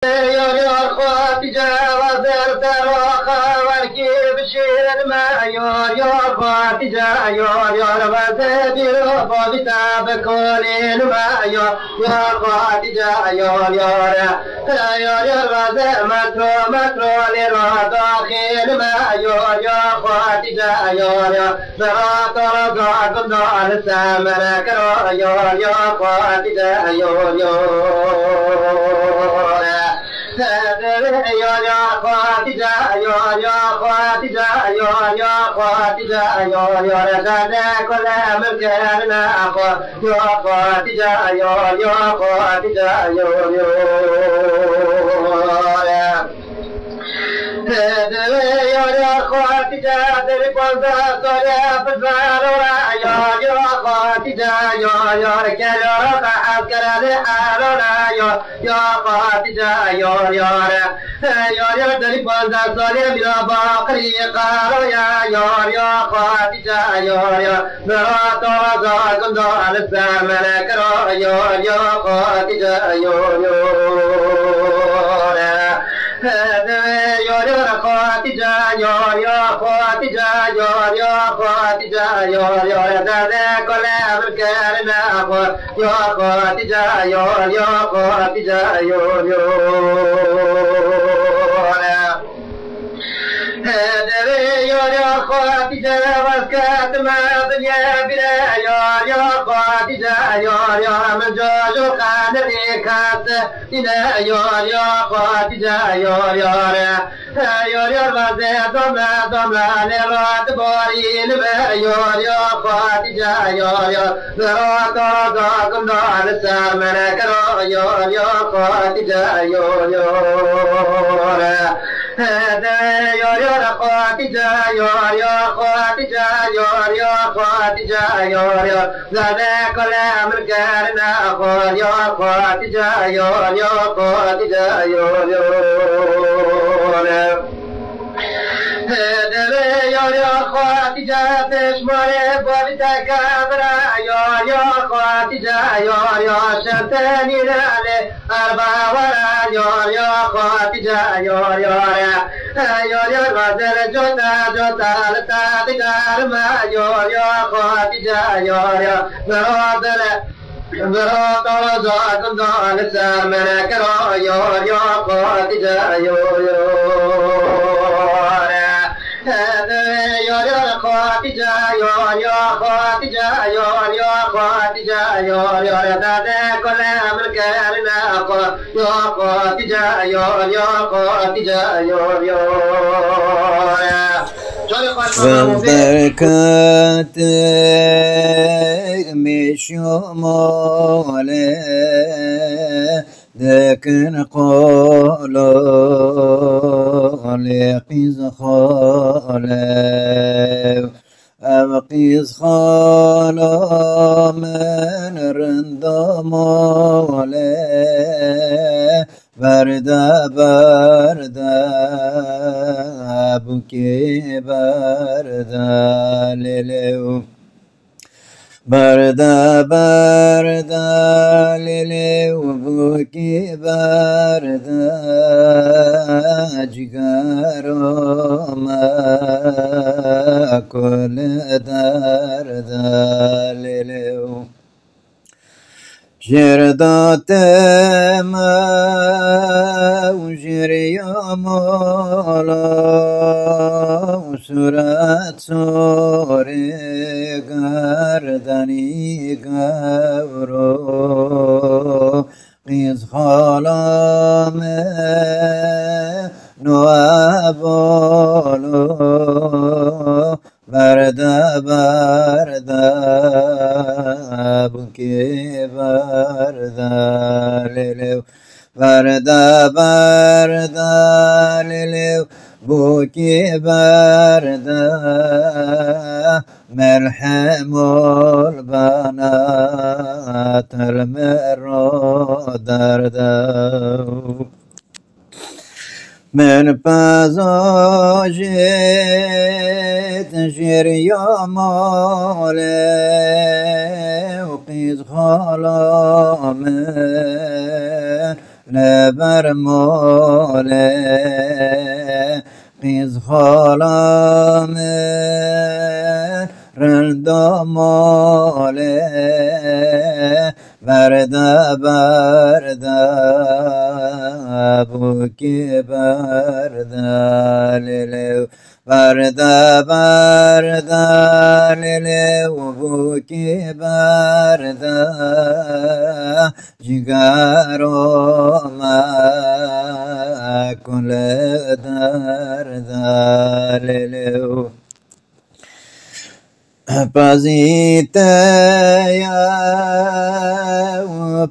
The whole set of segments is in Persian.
يا خواتي جاوز التراخى والكيف شير ما يا خواتي يا ربازي ربا بتاب كولين ما يا خواتي يا ربازي مترو لراداخين ما يا خواتي يا برات رضاكم دار السامر كرا يا خواتي يا والبركات مشمولة لكن قولوا لقيز خالو أبقيز خالو من رندمولة بردا بكي بردا للو بردا للو بكي بردا جگرو ما كل دردا للو جردات ما وجري مولا وسرات سوري قردني قورو قيز خالا نوابولو بردا بكي بردا للو بردا للو بكي بردا ملحم البنات المرو دردا من بازاجت جريا مالي وقيد خالا من لبرموله قیز خالام رنداماله برده بوکی برده لیلو برده لیلو بوکی برده جگرو ما کل درده لیلو پزیته یا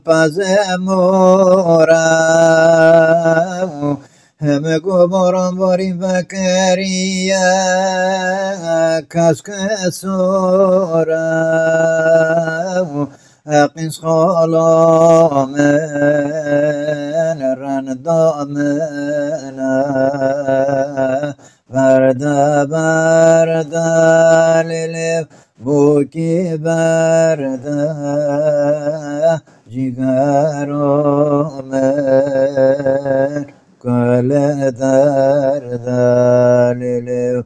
پزمورا همه گبران باری بکریه کس کسورا قیس خالامن رندامن برده لیلی بوکی برده جگرامن کل درده لیلی